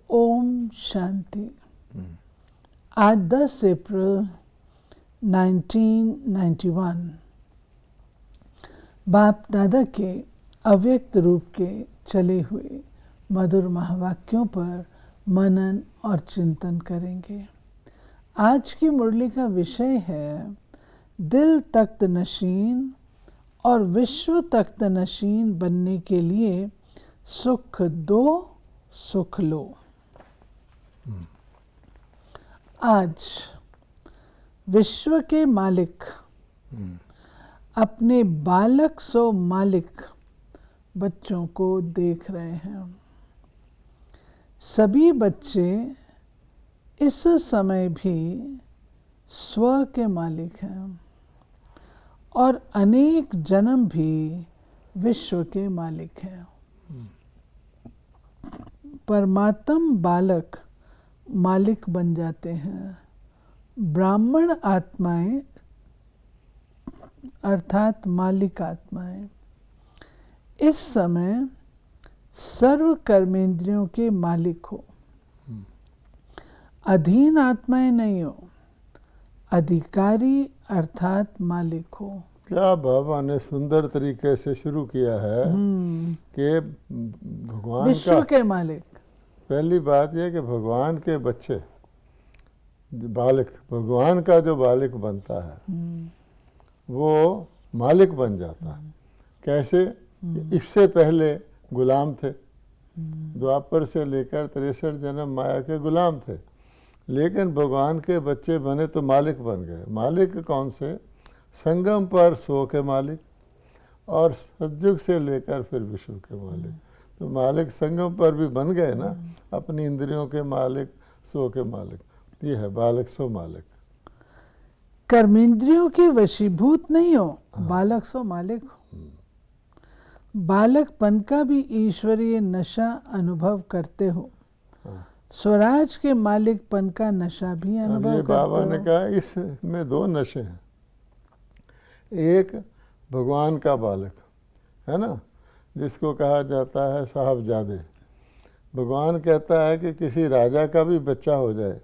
ओम शांति। आज 10 अप्रैल 1991 बाप दादा के अव्यक्त रूप के चले हुए मधुर महावाक्यों पर मनन और चिंतन करेंगे। आज की मुरली का विषय है दिल तख्त नशीन और विश्व तख्त नशीन बनने के लिए सुख दो सुख लो। आज विश्व के मालिक अपने बालक सो मालिक बच्चों को देख रहे हैं। सभी बच्चे इस समय भी स्व के मालिक हैं और अनेक जन्म भी विश्व के मालिक हैं। परमात्म बालक मालिक बन जाते हैं। ब्राह्मण आत्माएं अर्थात मालिक आत्माएं इस समय सर्व कर्मेंद्रियों के मालिक हो। अधीन आत्माएं नहीं हो, अधिकारी अर्थात मालिक हो। क्या बाबा ने सुंदर तरीके से शुरू किया है कि भगवान विश्व के मालिक। पहली बात यह कि भगवान के बच्चे बालक भगवान का जो बालक बनता है वो मालिक बन जाता है। कैसे? इससे पहले गुलाम थे। द्वापर से लेकर 63 जन्म माया के गुलाम थे, लेकिन भगवान के बच्चे बने तो मालिक बन गए। मालिक कौन से? संगम पर सो के मालिक और सतयुग से लेकर फिर विश्व के मालिक। तो मालिक संगम पर भी बन गए ना, अपनी इंद्रियों के मालिक, सो के मालिक। ये है बालक सो मालिक। कर्मेंद्रियों के वशीभूत नहीं हो, बालक सो मालिक हो। बालकपन का भी ईश्वरीय नशा अनुभव करते हो। स्वराज के मालिकपन का नशा भी अनुभव करते हो। बाबा ने कहा इसमें दो नशे हैं। एक भगवान का बालक है ना, जिसको कहा जाता है साहबजादे। भगवान कहता है कि किसी राजा का भी बच्चा हो जाए,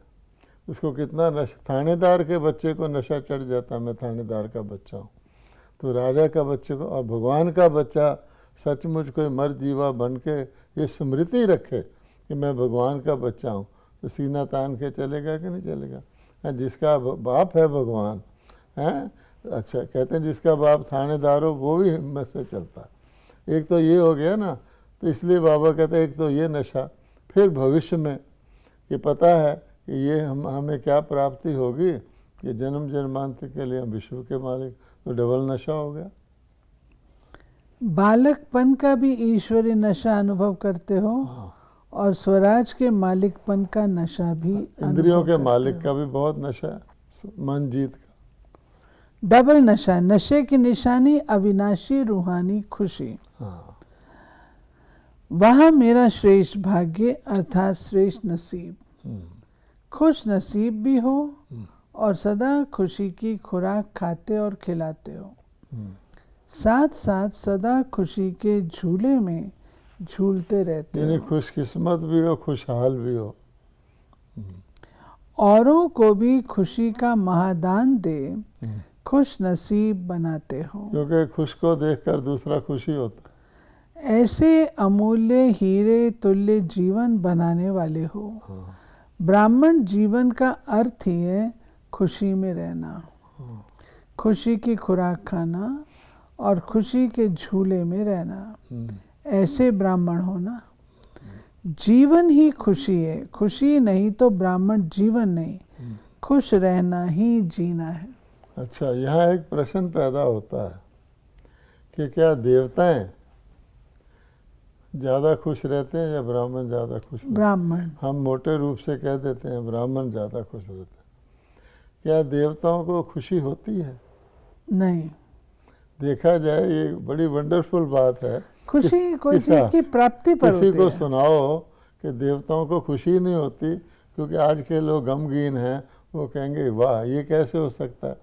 उसको कितना नशा, थानेदार के बच्चे को नशा चढ़ जाता, मैं थानेदार का बच्चा हूँ। तो राजा का बच्चे को, और भगवान का बच्चा सचमुच कोई मर जीवा बन के ये स्मृति रखे कि मैं भगवान का बच्चा हूँ, तो सीना तान के चलेगा कि नहीं चलेगा? जिसका बाप है भगवान है, अच्छा कहते हैं जिसका बाप थानेदार हो वो भी हिम्मत से चलता है। एक तो ये हो गया ना, तो इसलिए बाबा कहते हैं एक तो ये नशा, फिर भविष्य में ये पता है कि ये हमें क्या प्राप्ति होगी कि जन्म जन्मांतर के लिए हम विश्व के मालिक, तो डबल नशा हो गया। बालकपन का भी ईश्वरीय नशा अनुभव करते हो और स्वराज के मालिकपन का नशा भी, इंद्रियों के मालिक का भी बहुत नशा है, मन जीत का। डबल नशा। नशे की निशानी अविनाशी रूहानी खुशी। वह मेरा श्रेष्ठ भाग्य अर्थात श्रेष्ठ नसीब। खुश नसीब भी हो और सदा खुशी की खुराक खाते और खिलाते हो। साथ साथ सदा खुशी के झूले में झूलते रहते हो। खुशकिस्मत भी हो, खुशहाल भी हो। औरों को भी खुशी का महादान दे खुश नसीब बनाते हो, क्योंकि खुश को देखकर दूसरा खुशी होता है। ऐसे अमूल्य हीरे तुल्य जीवन बनाने वाले हो। ब्राह्मण जीवन का अर्थ ही है खुशी में रहना, खुशी की खुराक खाना और खुशी के झूले में रहना। ऐसे ब्राह्मण होना। जीवन ही खुशी है, खुशी नहीं तो ब्राह्मण जीवन नहीं। खुश रहना ही जीना है। अच्छा, यहाँ एक प्रश्न पैदा होता है कि क्या देवताएं ज़्यादा खुश रहते हैं या ब्राह्मण ज़्यादा खुश रहते हैं? ब्राह्मण। हम मोटे रूप से कह देते हैं ब्राह्मण ज़्यादा खुश रहते हैं। क्या देवताओं को खुशी होती है? नहीं। देखा जाए ये बड़ी वंडरफुल बात है। खुशी कोई चीज़ की प्राप्ति पर होती है। किसी को सुनाओ कि देवताओं को खुशी नहीं होती, क्योंकि आज के लोग गमगीन हैं, वो कहेंगे वाह ये कैसे हो सकता है,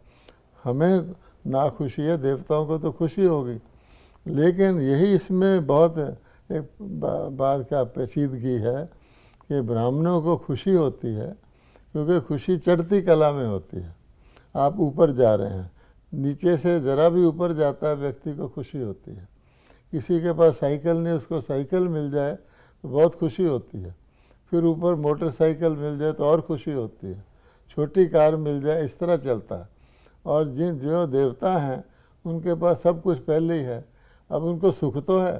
हमें ना खुशी है, देवताओं को तो खुशी होगी। लेकिन यही इसमें बहुत एक बात का पेचीदगी है कि ब्राह्मणों को खुशी होती है क्योंकि खुशी चढ़ती कला में होती है। आप ऊपर जा रहे हैं, नीचे से ज़रा भी ऊपर जाता है व्यक्ति को खुशी होती है। किसी के पास साइकिल नहीं, उसको साइकिल मिल जाए तो बहुत खुशी होती है। फिर ऊपर मोटरसाइकिल मिल जाए तो और खुशी होती है। छोटी कार मिल जाए, इस तरह चलता है। और जो देवता हैं उनके पास सब कुछ पहले ही है। अब उनको सुख तो है,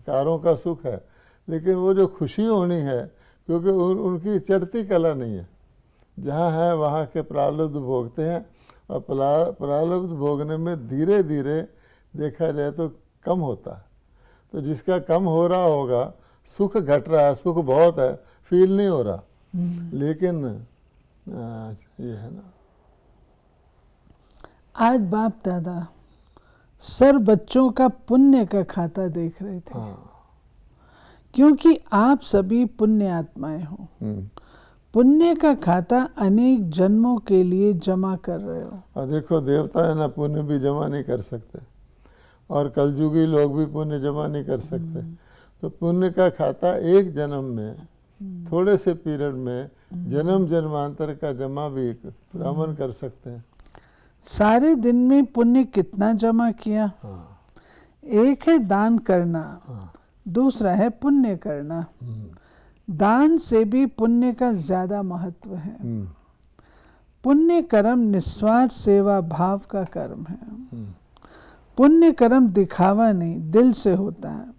कारों का सुख है, लेकिन वो जो खुशी होनी है, क्योंकि उनकी चढ़ती कला नहीं है। जहाँ है वहाँ के प्रारब्ध भोगते हैं, और प्रारब्ध भोगने में धीरे धीरे देखा जाए तो कम होता है। तो जिसका कम हो रहा होगा, सुख घट रहा है, सुख बहुत है, फील नहीं हो रहा, लेकिन ये है ना। आज बाप दादा सर बच्चों का पुण्य का खाता देख रहे थे। क्योंकि आप सभी पुण्य आत्माएं हो, पुण्य का खाता अनेक जन्मों के लिए जमा कर रहे हो। और देखो देवता है ना, पुण्य भी जमा नहीं कर सकते, और कलयुगी लोग भी पुण्य जमा नहीं कर सकते। तो पुण्य का खाता एक जन्म में, थोड़े से पीरियड में, जन्म जन्मांतर का जमा भी ब्राह्मण कर सकते हैं। सारे दिन में पुण्य कितना जमा किया? एक है दान करना, दूसरा है पुण्य करना। दान से भी पुण्य का ज्यादा महत्व है। पुण्य कर्म निस्वार्थ सेवा भाव का कर्म है। पुण्य कर्म दिखावा नहीं, दिल से होता है।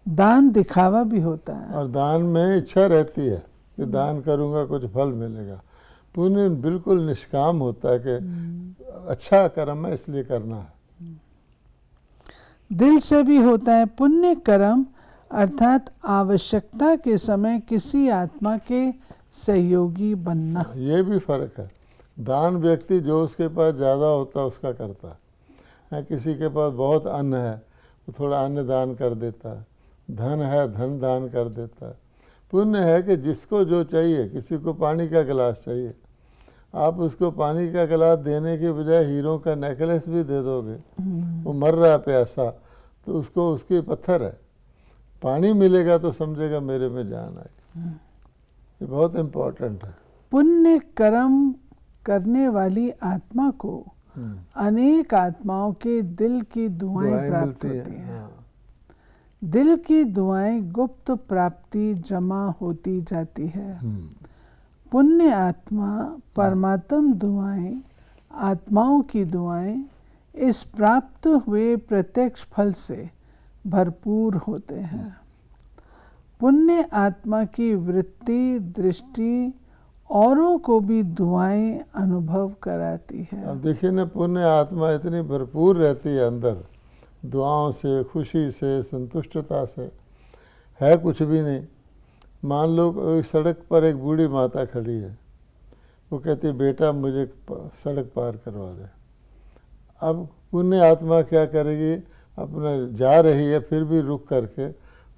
दान दिखावा भी होता है, और दान में इच्छा रहती है कि दान करूंगा कुछ फल मिलेगा। पुण्य बिल्कुल निष्काम होता है कि अच्छा कर्म है इसलिए करना है। दिल से भी होता है। पुण्य कर्म अर्थात आवश्यकता के समय किसी आत्मा के सहयोगी बनना। ये भी फर्क है। दान व्यक्ति जो उसके पास ज़्यादा होता है उसका करता है। किसी के पास बहुत अन्न है तो थोड़ा अन्न दान कर देता है, धन है धन दान कर देता है। पुण्य है कि जिसको जो चाहिए, किसी को पानी का गिलास चाहिए, आप उसको पानी का गिलास देने के बजाय हीरों का नेकलेस भी दे दोगे, वो मर रहा है प्यासा, तो उसको उसकी पत्थर है, पानी मिलेगा तो समझेगा मेरे में जान आई। ये बहुत इम्पोर्टेंट है। पुण्य कर्म करने वाली आत्मा को अनेक आत्माओं के दिल की दुआएं प्राप्त होती हैं। दिल की दुआएं गुप्त प्राप्ति जमा होती जाती है। पुण्य आत्मा परमात्म दुआएं, आत्माओं की दुआएं इस प्राप्त हुए प्रत्यक्ष फल से भरपूर होते हैं। पुण्य आत्मा की वृत्ति दृष्टि औरों को भी दुआएं अनुभव कराती है। अब देखिए ना, पुण्य आत्मा इतनी भरपूर रहती है अंदर, दुआओं से, खुशी से, संतुष्टता से। है कुछ भी नहीं। मान लो सड़क पर एक बूढ़ी माता खड़ी है, वो कहती है बेटा मुझे सड़क पार करवा दे। अब पुण्य आत्मा क्या करेगी, अपना जा रही है फिर भी रुक करके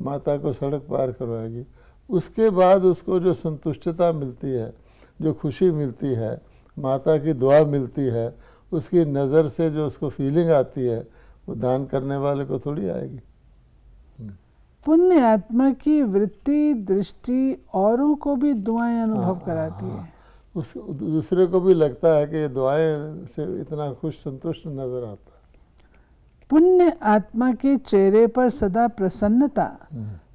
माता को सड़क पार करवाएगी। उसके बाद उसको जो संतुष्टता मिलती है, जो खुशी मिलती है, माता की दुआ मिलती है, उसकी नज़र से जो उसको फीलिंग आती है, वो दान करने वाले को थोड़ी आएगी। पुण्य आत्मा की वृत्ति दृष्टि औरों को भी दुआएं अनुभव कराती है। उस दूसरे को भी लगता है कि ये दुआएं से इतना खुश संतुष्ट नजर आता है। पुण्य आत्मा के चेहरे पर सदा प्रसन्नता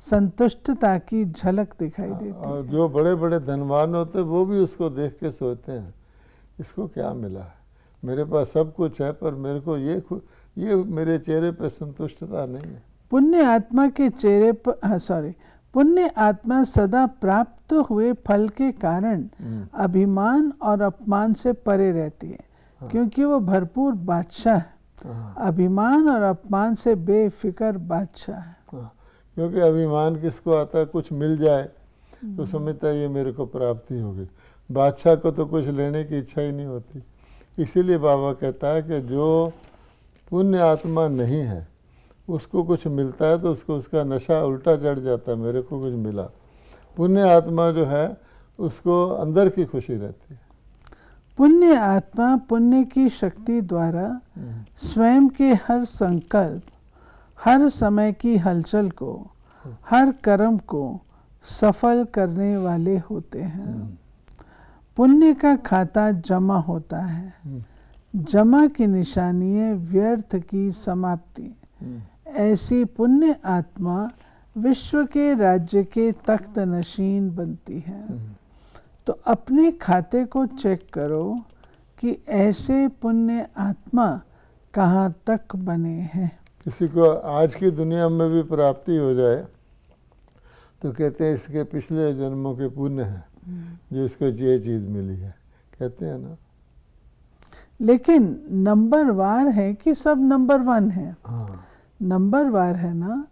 संतुष्टता की झलक दिखाई देती है। और जो बड़े बड़े धनवान होते वो भी उसको देख के सोचते हैं इसको क्या मिला है, मेरे पास सब कुछ है पर मेरे को ये मेरे चेहरे पर संतुष्टता नहीं है। पुण्य आत्मा के चेहरे पर पुण्य आत्मा सदा प्राप्त हुए फल के कारण अभिमान और अपमान से परे रहती है, क्योंकि वो भरपूर बादशाह है। अभिमान और अपमान से बेफिक्र बादशाह है। क्योंकि अभिमान किसको आता है, कुछ मिल जाए तो समझता है ये मेरे को प्राप्ति हो गई। बादशाह को तो कुछ लेने की इच्छा ही नहीं होती। इसीलिए बाबा कहता है कि जो पुण्य आत्मा नहीं है उसको कुछ मिलता है तो उसको उसका नशा उल्टा चढ़ जाता है, मेरे को कुछ मिला। पुण्य आत्मा जो है उसको अंदर की खुशी रहती है। पुण्य आत्मा पुण्य की शक्ति द्वारा स्वयं के हर संकल्प, हर समय की हलचल को, हर कर्म को सफल करने वाले होते हैं। पुण्य का खाता जमा होता है। जमा की निशानी है व्यर्थ की समाप्ति। ऐसी पुण्य आत्मा विश्व के राज्य के तख्त नशीन बनती है। तो अपने खाते को चेक करो कि ऐसे पुण्य आत्मा कहाँ तक बने हैं। किसी को आज की दुनिया में भी प्राप्ति हो जाए तो कहते हैं इसके पिछले जन्मों के पुण्य हैं जो इसको ये चीज़ मिली है, कहते हैं ना। लेकिन नंबर वार है कि सब नंबर वन है। हाँ। नंबर वार है ना।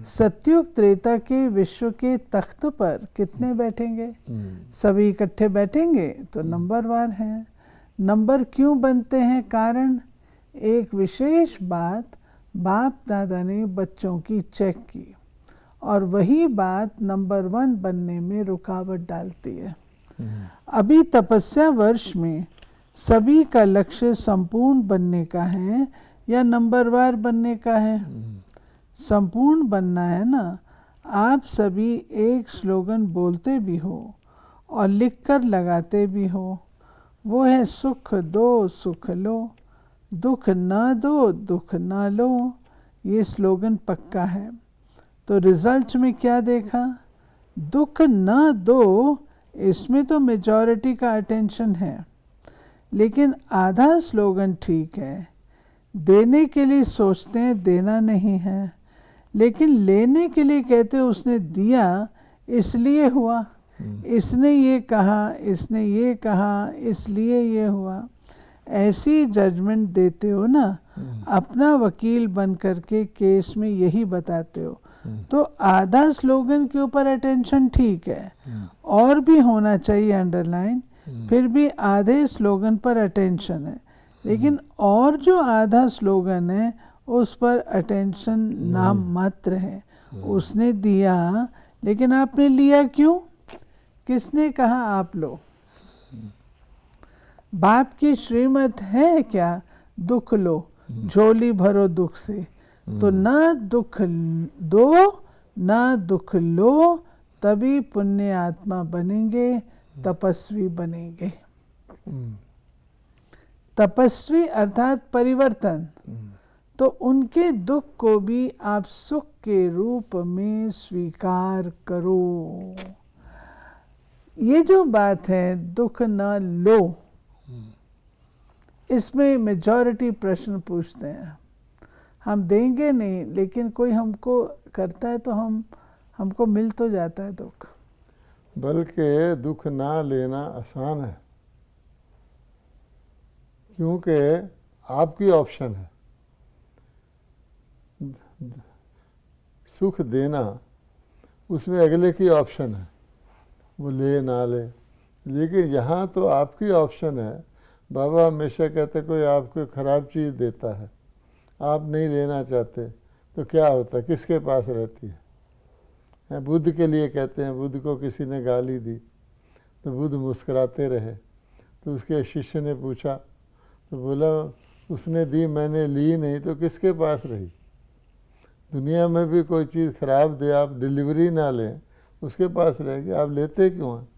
सतयुग त्रेता के विश्व के तख्त पर कितने बैठेंगे? सभी इकट्ठे बैठेंगे तो नंबर वार है। नंबर क्यों बनते हैं? कारण एक विशेष बात बाप दादा ने बच्चों की चेक की और वही बात नंबर वन बनने में रुकावट डालती है। अभी तपस्या वर्ष में सभी का लक्ष्य संपूर्ण बनने का है या नंबरवार बनने का है? संपूर्ण बनना है ना। आप सभी एक स्लोगन बोलते भी हो और लिखकर लगाते भी हो, वो है सुख दो सुख लो, दुख ना दो दुख ना लो। ये स्लोगन पक्का है। तो रिजल्ट में क्या देखा? दुख ना दो, इसमें तो मेजॉरिटी का अटेंशन है। लेकिन आधा स्लोगन ठीक है। देने के लिए सोचते हैं, देना नहीं है। लेकिन लेने के लिए कहते हैं उसने दिया इसलिए हुआ, इसने ये कहा, इसने ये कहा, इसलिए ये हुआ। ऐसी जजमेंट देते हो ना, अपना वकील बन करके केस में यही बताते हो। तो आधा स्लोगन के ऊपर अटेंशन ठीक है, और भी होना चाहिए अंडरलाइन, फिर भी आधे स्लोगन पर अटेंशन है। लेकिन और जो आधा स्लोगन है उस पर अटेंशन नाम मात्र है। उसने दिया लेकिन आपने लिया क्यों? किसने कहा आप लो? बाप की श्रीमत है क्या? दुख लो, झोली भरो दुख से। तो ना दुख दो ना दुख लो, तभी पुण्य आत्मा बनेंगे, तपस्वी बनेंगे। तपस्वी अर्थात परिवर्तन। तो उनके दुख को भी आप सुख के रूप में स्वीकार करो। ये जो बात है दुख न लो, इसमें मेजॉरिटी प्रश्न पूछते हैं। हम देंगे नहीं, लेकिन कोई हमको करता है तो हमको मिल तो जाता है दुख। बल्कि दुख ना लेना आसान है, क्योंकि आपकी ऑप्शन है। सुख देना उसमें अगले की ऑप्शन है, वो ले ना ले। लेकिन यहाँ तो आपकी ऑप्शन है। बाबा हमेशा कहते कोई आपको ख़राब चीज़ देता है, आप नहीं लेना चाहते तो क्या होता है? किसके पास रहती है? बुद्ध के लिए कहते हैं, बुद्ध को किसी ने गाली दी तो बुद्ध मुस्कुराते रहे। तो उसके शिष्य ने पूछा तो बोला उसने दी, मैंने ली नहीं, तो किसके पास रही? दुनिया में भी कोई चीज़ ख़राब दे, आप डिलीवरी ना लें, उसके पास रहेगी, आप लेते क्यों हैं?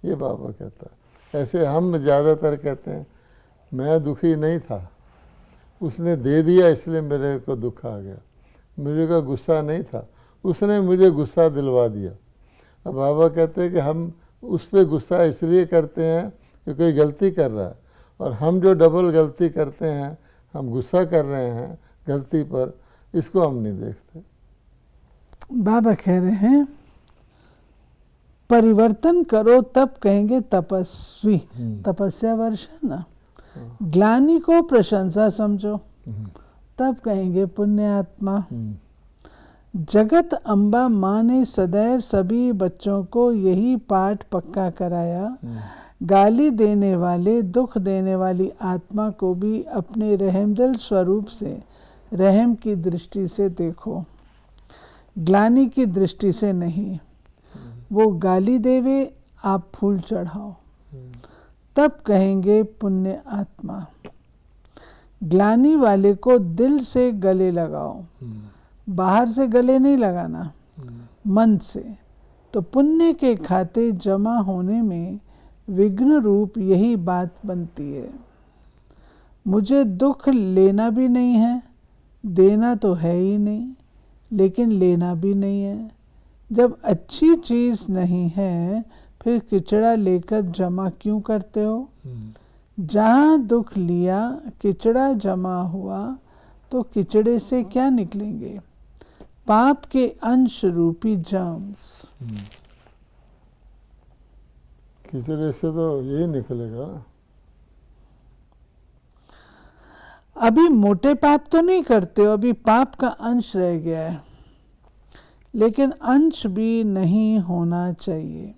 ये बाबा कहता है। ऐसे हम ज़्यादातर कहते हैं मैं दुखी नहीं था, उसने दे दिया इसलिए मेरे को दुख आ गया, मेरे को गुस्सा नहीं था, उसने मुझे गुस्सा दिलवा दिया। अब बाबा कहते हैं कि हम उस पर गुस्सा इसलिए करते हैं कि कोई गलती कर रहा है, और हम जो डबल गलती करते हैं, हम गुस्सा कर रहे हैं गलती पर, इसको हम नहीं देखते। बाबा कह रहे हैं परिवर्तन करो तब कहेंगे तपस्वी। तपस्या वर्ष है ना। ग्लानि को प्रशंसा समझो तब कहेंगे पुण्य आत्मा। जगत अम्बा माँ ने सदैव सभी बच्चों को यही पाठ पक्का कराया, गाली देने वाले दुख देने वाली आत्मा को भी अपने रहमदिल स्वरूप से रहम की दृष्टि से देखो, ग्लानि की दृष्टि से नहीं। वो गाली देवे आप फूल चढ़ाओ तब कहेंगे पुण्य आत्मा। ग्लानि वाले को दिल से गले लगाओ, बाहर से गले नहीं लगाना, मन से। तो पुण्य के खाते जमा होने में विघ्न रूप यही बात बनती है। मुझे दुख लेना भी नहीं है, देना तो है ही नहीं, लेकिन लेना भी नहीं है। जब अच्छी चीज़ नहीं है फिर किचड़ा लेकर जमा क्यों करते हो? जहाँ दुख लिया किचड़ा जमा हुआ तो किचड़े से क्या निकलेंगे? पाप के अंश रूपी जर्म्स। किचड़े से तो यही निकलेगा ना। अभी मोटे पाप तो नहीं करते हो, अभी पाप का अंश रह गया है, लेकिन अंश भी नहीं होना चाहिए।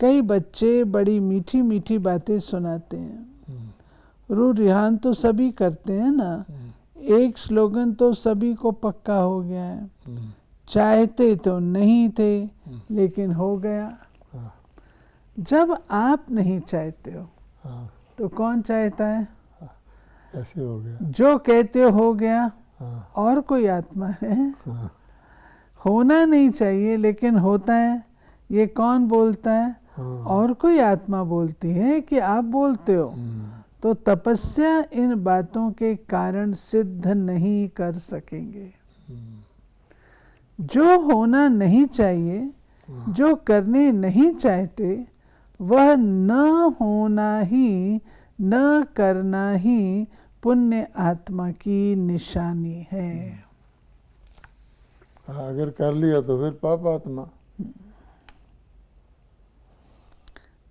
कई बच्चे बड़ी मीठी मीठी बातें सुनाते हैं। रू रिहान तो सभी करते हैं ना। एक स्लोगन तो सभी को पक्का हो गया है, चाहते तो नहीं थे लेकिन हो गया। जब आप नहीं चाहते हो तो कौन चाहता है? ऐसे हो गया। जो कहते हो गया। और कोई आत्मा है? होना नहीं चाहिए लेकिन होता है। ये कौन बोलता है? और कोई आत्मा बोलती है कि आप बोलते हो। तो तपस्या इन बातों के कारण सिद्ध नहीं कर सकेंगे। जो होना नहीं चाहिए, जो करने नहीं चाहते, वह न होना ही, न करना ही पुण्य आत्मा की निशानी है। अगर कर लिया तो फिर पाप आत्मा।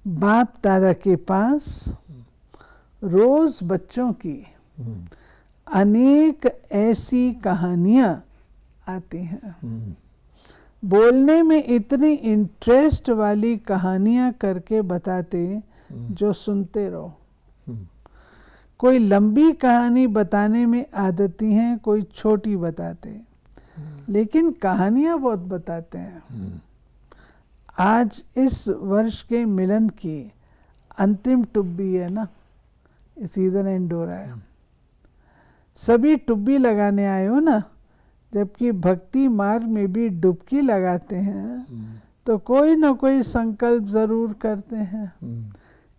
बाप दादा के पास रोज बच्चों की अनेक ऐसी कहानियां आती हैं। बोलने में इतनी इंटरेस्ट वाली कहानियां करके बताते जो सुनते रहो। कोई लंबी कहानी बताने में आदती हैं, कोई छोटी बताते, लेकिन कहानियां बहुत बताते हैं। आज इस वर्ष के मिलन की अंतिम टुब्बी है ना, सीजन एंड हो रहा है। सभी टुब्बी लगाने आए हो ना, जबकि भक्ति मार्ग में भी डुबकी लगाते हैं तो कोई ना कोई संकल्प जरूर करते हैं।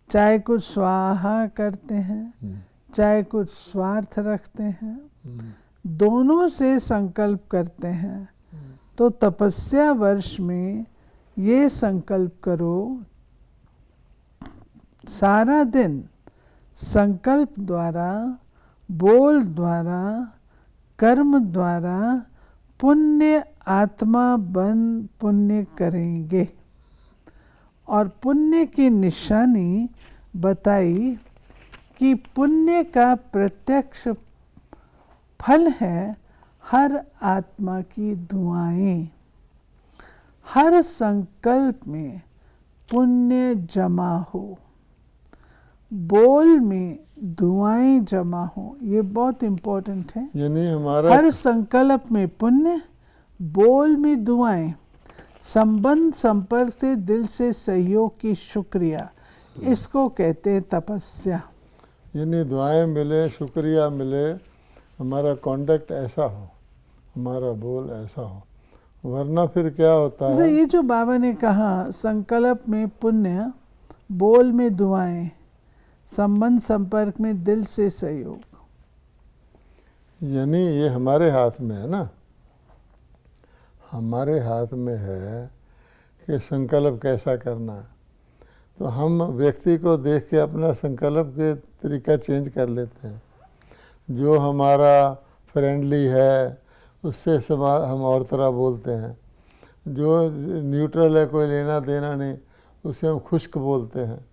चाहे कुछ स्वाहा करते हैं, चाहे कुछ स्वार्थ रखते हैं, दोनों से संकल्प करते हैं। तो तपस्या वर्ष में ये संकल्प करो, सारा दिन संकल्प द्वारा, बोल द्वारा, कर्म द्वारा पुण्य आत्मा बन पुण्य करेंगे। और पुण्य की निशानी बताई कि पुण्य का प्रत्यक्ष फल है हर आत्मा की दुआएं। हर संकल्प में पुण्य जमा हो, बोल में दुआएं जमा हो। ये बहुत इम्पोर्टेंट है। यानी हमारा हर संकल्प में पुण्य, बोल में दुआएं, संबंध संपर्क से दिल से सहयोग की शुक्रिया, इसको कहते हैं तपस्या। यानी दुआएं मिले, शुक्रिया मिले, हमारा कॉन्डक्ट ऐसा हो, हमारा बोल ऐसा हो, वरना फिर क्या होता है? ये जो बाबा ने कहा संकल्प में पुण्य, बोल में दुआएं, संबंध संपर्क में दिल से सहयोग, यानी ये हमारे हाथ में है ना। हमारे हाथ में है कि संकल्प कैसा करना है। तो हम व्यक्ति को देख के अपना संकल्प के तरीका चेंज कर लेते हैं। जो हमारा फ्रेंडली है उससे हम और तरह बोलते हैं। जो न्यूट्रल है, कोई लेना देना नहीं, उससे हम खुश्क बोलते हैं।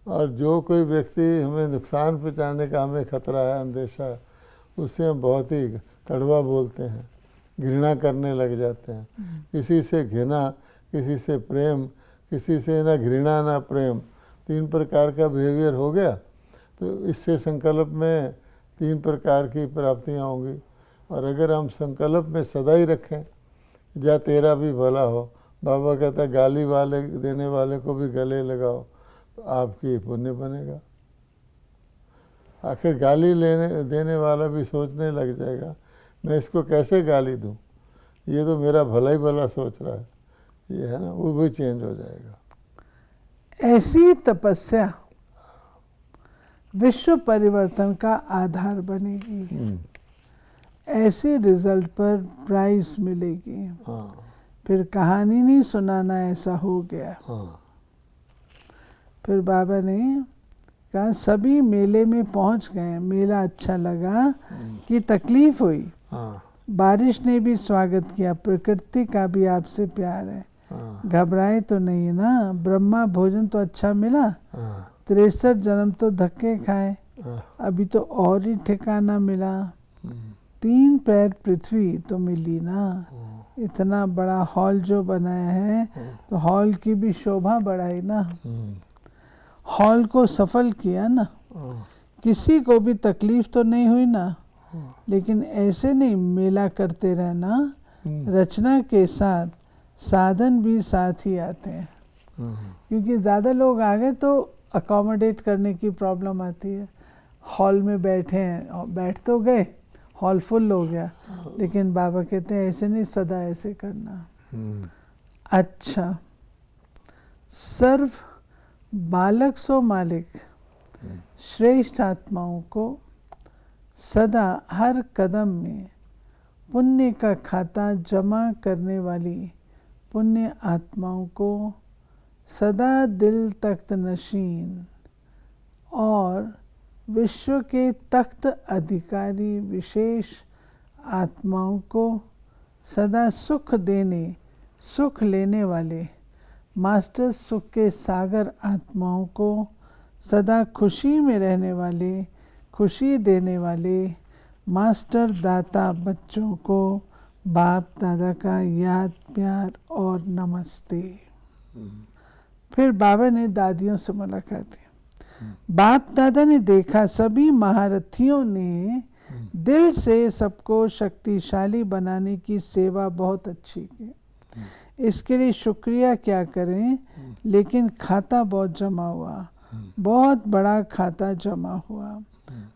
और जो कोई व्यक्ति हमें नुकसान पहुंचाने का हमें खतरा है, अंदेशा है, उससे हम बहुत ही कड़वा बोलते हैं, घृणा करने लग जाते हैं। किसी से घृणा, किसी से प्रेम, किसी से ना घृणा ना प्रेम, 3 प्रकार का बिहेवियर हो गया। तो इससे संकल्प में 3 प्रकार की प्राप्तियां होंगी। और अगर हम संकल्प में सदा ही रखें जा तेरा भी भला हो, बाबा कहता है गाली वाले देने वाले को भी गले लगाओ, तो आपकी पुण्य बनेगा। आखिर गाली देने वाला भी सोचने लग जाएगा मैं इसको कैसे गाली दूं, ये तो मेरा भला ही भला सोच रहा है, ये है ना, वो भी चेंज हो जाएगा। ऐसी तपस्या विश्व परिवर्तन का आधार बनेगी। ऐसे रिजल्ट पर प्राइज मिलेगी। हाँ फिर कहानी नहीं सुनाना ऐसा हो गया। हाँ फिर बाबा ने कहा सभी मेले में पहुंच गए, मेला अच्छा लगा कि तकलीफ हुई, हाँ बारिश ने भी स्वागत किया, प्रकृति का भी आपसे प्यार है, हाँ घबराए तो नहीं ना, ब्रह्मा भोजन तो अच्छा मिला, हाँ 63 जन्म तो धक्के खाए, हाँ, अभी तो और ही ठिकाना मिला, 3 पैर पृथ्वी तो मिली ना, इतना बड़ा हॉल जो बनाया है तो हॉल की भी शोभा बढ़ाई ना, हॉल को सफल किया ना, किसी को भी तकलीफ तो नहीं हुई ना। लेकिन ऐसे नहीं मेला करते रहना, रचना के साथ साधन भी साथ ही आते हैं, क्योंकि ज़्यादा लोग आ गए तो अकोमोडेट करने की प्रॉब्लम आती है। हॉल में बैठे हैं, बैठ तो गए, हॉल फुल हो गया, लेकिन बाबा कहते हैं ऐसे नहीं, सदा ऐसे करना। अच्छा, सर्व बालक सो मालिक, श्रेष्ठ आत्माओं को सदा हर कदम में पुण्य का खाता जमा करने वाली पुण्य आत्माओं को सदा दिल तख्त नशीन और विश्व के तख्त अधिकारी विशेष आत्माओं को सदा सुख देने, सुख लेने वाले मास्टर सुख के सागर आत्माओं को सदा खुशी में रहने वाले, खुशी देने वाले मास्टर दाता बच्चों को बाप दादा का याद प्यार और नमस्ते। फिर बाबा ने दादियों से मुलाकात की। बाप दादा ने देखा सभी महारथियों ने दिल से सबको शक्तिशाली बनाने की सेवा बहुत अच्छी की, इसके लिए शुक्रिया क्या करें, लेकिन खाता बहुत जमा हुआ, बहुत बड़ा खाता जमा हुआ।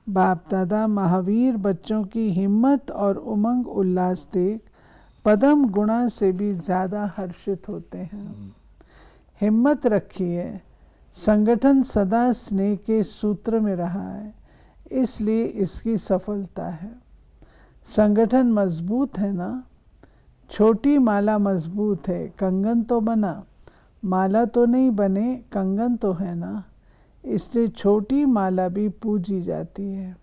बाप दादा महावीर बच्चों की हिम्मत और उमंग उल्लास देख पदम गुणा से भी ज़्यादा हर्षित होते हैं। हिम्मत रखिए, संगठन सदा स्नेह के सूत्र में रहा है, इसलिए इसकी सफलता है। संगठन मजबूत है ना, छोटी माला मजबूत है, कंगन तो बना, माला तो नहीं बने, कंगन तो है ना, इसलिए छोटी माला भी पूजी जाती है।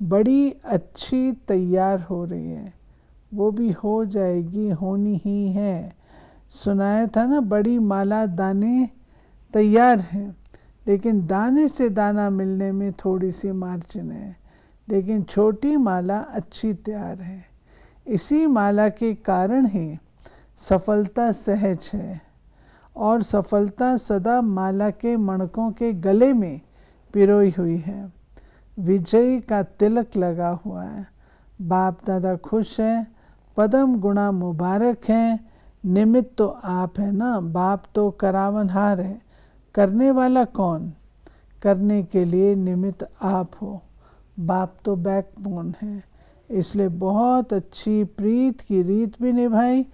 बड़ी अच्छी तैयार हो रही है, वो भी हो जाएगी, होनी ही है। सुनाया था ना, बड़ी माला दाने तैयार हैं, लेकिन दाने से दाना मिलने में थोड़ी सी मार्जिन है, लेकिन छोटी माला अच्छी तैयार है। इसी माला के कारण ही सफलता सहज है, और सफलता सदा माला के मणकों के गले में पिरोई हुई है, विजय का तिलक लगा हुआ है। बाप दादा खुश हैं, पदम गुणा मुबारक हैं, निमित्त तो आप है ना, बाप तो करावनहार है, करने वाला कौन, करने के लिए निमित्त आप हो, बाप तो बैकबोन है। इसलिए बहुत अच्छी प्रीत की रीत भी निभाई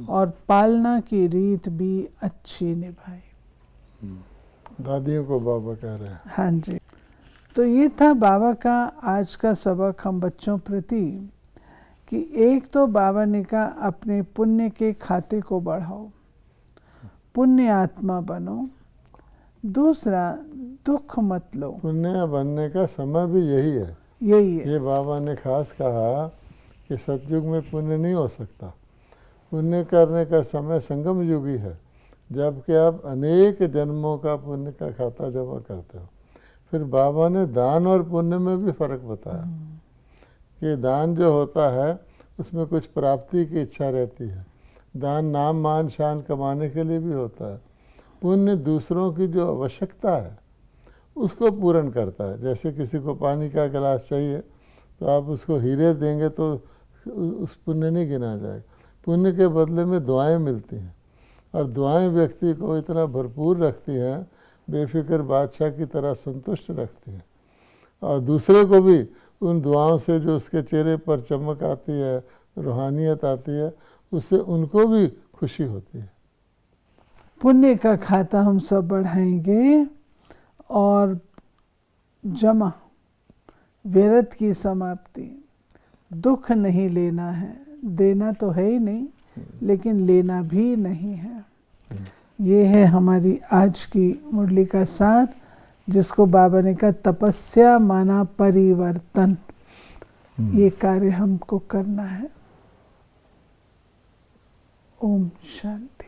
और पालना की रीत भी अच्छी निभाई। दादियों को बाबा कह रहे हैं। हाँ जी, तो ये था बाबा का आज का सबक हम बच्चों प्रति, कि एक तो बाबा ने कहा अपने पुण्य के खाते को बढ़ाओ, पुण्य आत्मा बनो। दूसरा, दुख मत लो। पुण्य बनने का समय भी यही है, यही है। ये बाबा ने खास कहा कि सतयुग में पुण्य नहीं हो सकता, पुण्य करने का समय संगम युग ही है, जबकि आप अनेक जन्मों का पुण्य का खाता जमा करते हो। फिर बाबा ने दान और पुण्य में भी फर्क बताया कि दान जो होता है उसमें कुछ प्राप्ति की इच्छा रहती है, दान नाम मान शान कमाने के लिए भी होता है। पुण्य दूसरों की जो आवश्यकता है उसको पूर्ण करता है। जैसे किसी को पानी का गिलास चाहिए तो आप उसको हीरे देंगे तो उस पुण्य नहीं गिना जाएगा। पुण्य के बदले में दुआएं मिलती हैं, और दुआएं व्यक्ति को इतना भरपूर रखती हैं, बेफिक्र बादशाह की तरह संतुष्ट रखती हैं, और दूसरे को भी उन दुआओं से जो उसके चेहरे पर चमक आती है, रूहानियत आती है, उससे उनको भी खुशी होती है। पुण्य का खाता हम सब बढ़ाएंगे और जमा, विरत की समाप्ति। दुख नहीं लेना है, देना तो है ही नहीं लेकिन लेना भी नहीं है। ये है हमारी आज की मुरली का सार, जिसको बाबा ने कहा तपस्या माना परिवर्तन। ये कार्य हमको करना है। ओम शांति।